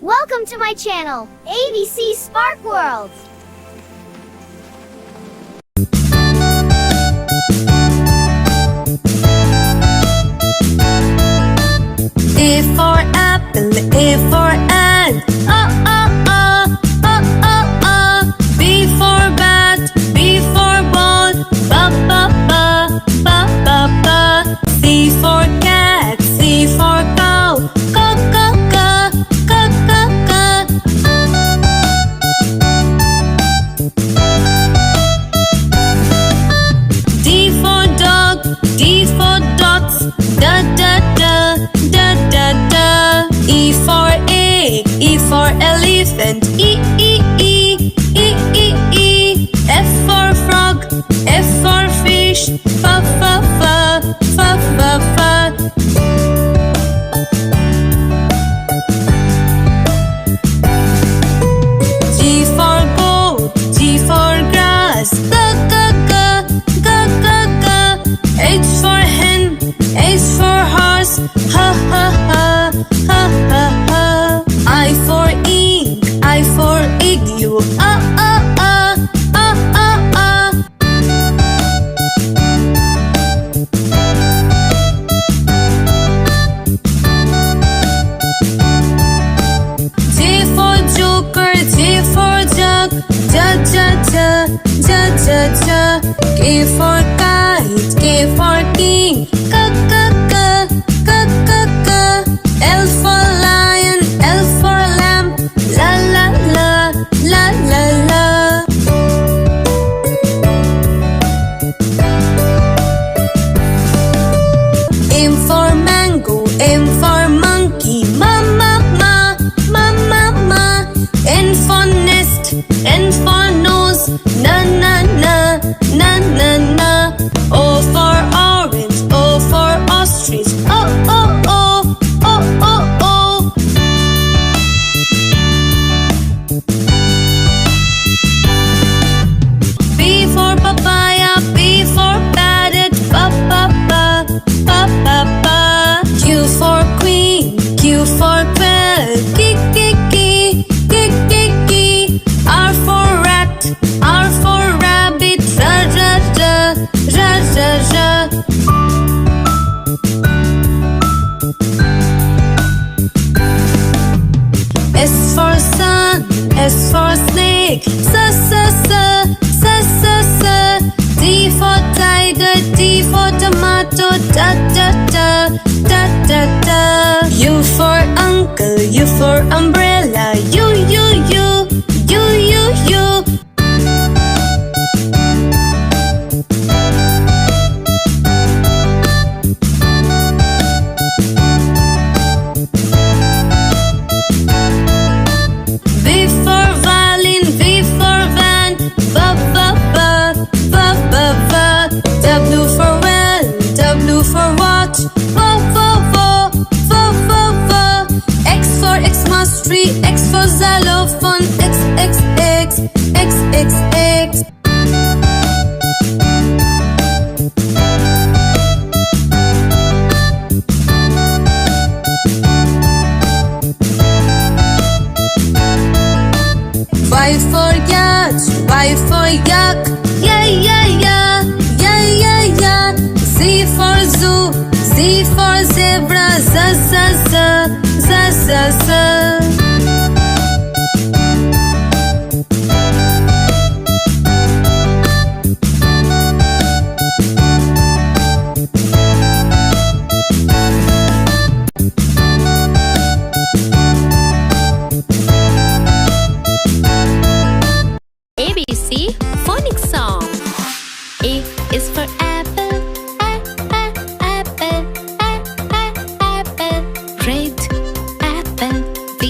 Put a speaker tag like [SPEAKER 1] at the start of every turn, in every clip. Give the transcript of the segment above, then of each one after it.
[SPEAKER 1] Welcome to my channel, ABC Spark World.
[SPEAKER 2] A for apple, A for ant. B for bat, B for ball. C for cat, C for cow. D for dog, D for dots. E for egg, E for elephant. F for frog, F for fish. G for goat, G for grass. H for hen, H for horse. I for ink, I for igloo. J for joker, J for jug. K for kite, K for king. L for lion, L for lamb. M for mango, M for monkey. N for nest, N for nose. O for orange, O for ostrich. P for papaya, P for parrot. Q for queen, Q for quail. R for rat, R for rabbit. S for sun, S for snake. T for tiger, T for tomato. U for uncle, U for umbrella. U. V for violin, V for van. W for well, W for watch. X for Xmas tree, X for xylophone. X. Y for yacht, Y for yak. Z for zoo, Z for zebra.
[SPEAKER 3] ABC Phonics Song. A is for apple, apple. Red apple. B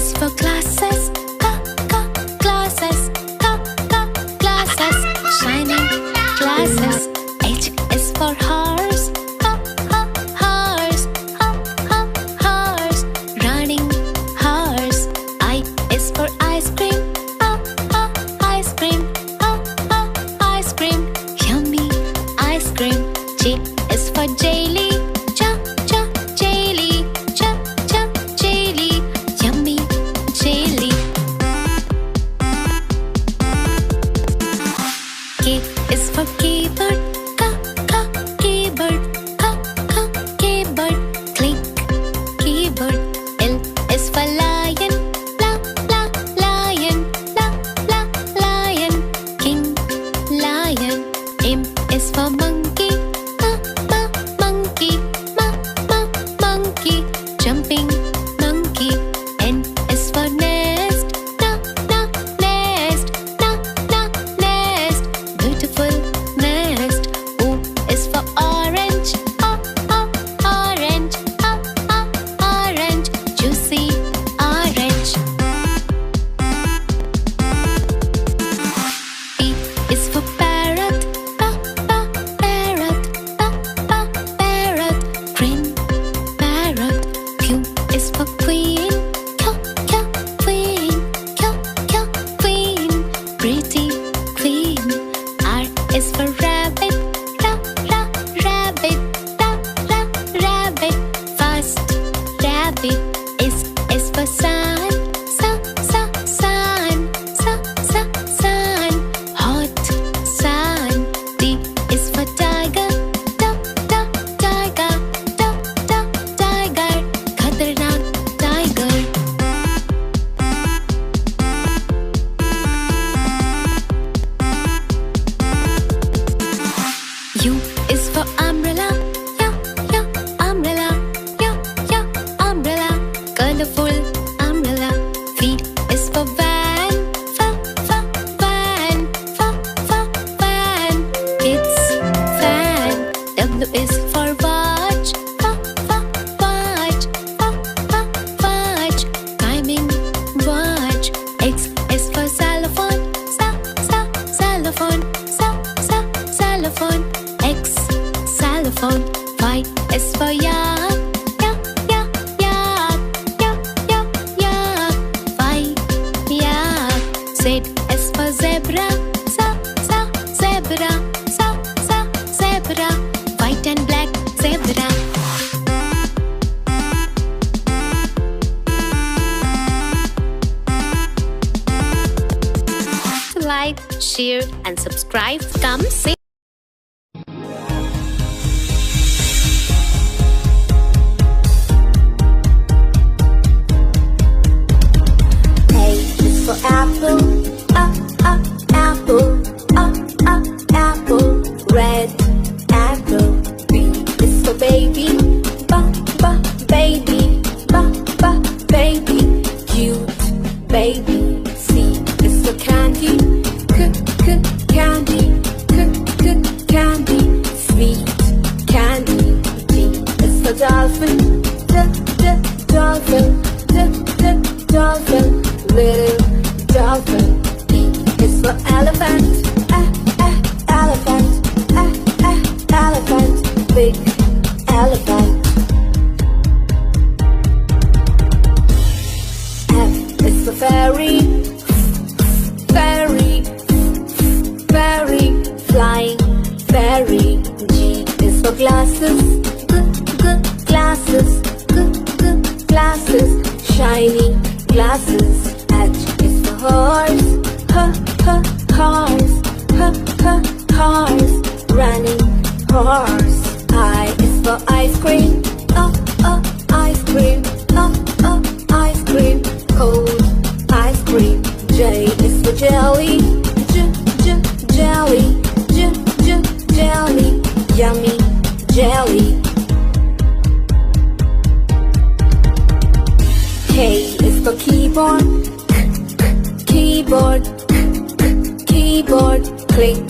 [SPEAKER 3] is for glasses. Glasses. Glasses. Shining glasses. H is for horse. Horse. Horse. Running horse. I is for ice cream. Ice cream. Ice cream. Yummy ice cream. J is for jelly. Jelly. Jelly. Yummy jelly. K is for keyboard. Keyboard. Keyboard. Click keyboard. L is for lion. Lion. Lion. King lion. M is for monkey. Monkey. Monkey. Jumping monkey. N is for nest. Nest. Nest. Beautiful nest. O is for orange. Orange. Orange. Juicy orange. P is for parrot. Parrot. Green parrot. Q is for queen. Queen. Pretty queen. R is for rabbit. Rabbit. Fast rabbit. S is for sun. Sun. Hot sun. T is for tiger. Tiger. Khatarnak tiger. U is for umbrella. Umbrella. Umbrella. Colorful umbrella. V is for van. Van. Kids fan. W is for watch. Watch. Timing watch. X is for xylophone. Xylophone. X xylophone. Y is for yak. Yak. Z is for zebra. Zebra. White and black zebra. Like, share, and subscribe. Come see.
[SPEAKER 4] A is for apple. Apple. Apple. Red apple. B is for baby. Baby. Baby. Cute baby. C is for candy. Candy. Sweet candy. D is for dolphin. Dolphin. Little dolphin. E is for elephant. Elephant. Big elephant. F is for fairy. Flying fairy. G is for glasses. Glasses. Shiny glasses. H is for horse. Horse. Running horse. I is for ice cream. Ice cream. Cold ice cream. J is for jelly. Jelly. Yummy jelly. K is for keyboard. Click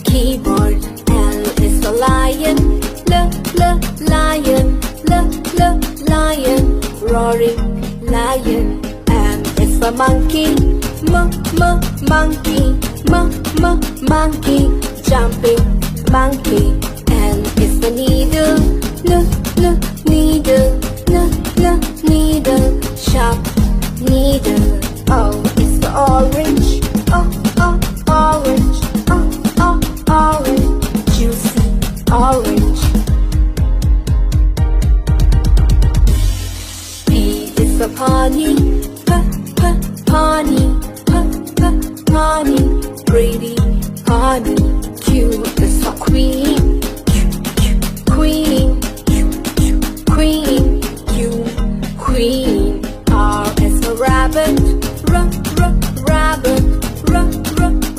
[SPEAKER 4] keyboard. L is for lion. Lion. Roaring lion. M monkey. Monkey. Monkey. Jumping monkey. N is for needle. Needle. Needle. Sharp needle. O is for orange. Orange. Orange. Juicy orange. P is for pony. Pony. Pony. Pretty pony. Q is for queen. Queen. Queen. Q. Queen. R is for rabbit. Rabbit.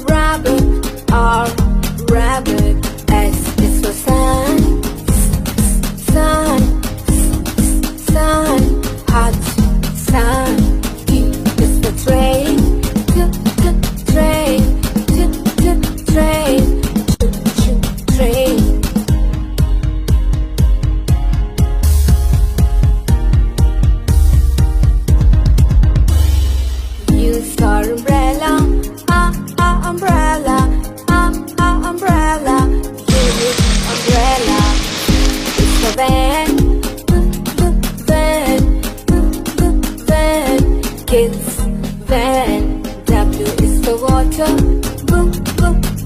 [SPEAKER 4] Rabbit. R. Rabbit. S is for sun. Sun. Hot sun. T is for train. Train. Train. U for umbrella. Umbrella. Umbrella. U is umbrella. It's for van. Van. Kids. Van. W is for water.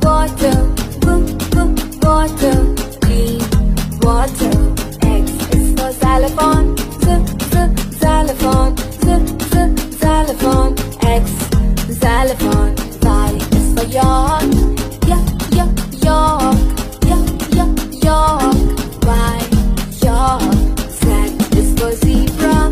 [SPEAKER 4] Water. Water. Clean water. X is for xylophone. Xylophone. Xylophone. X. Xylophone. Y is for York. York. York. Y. York. Z is for zebra.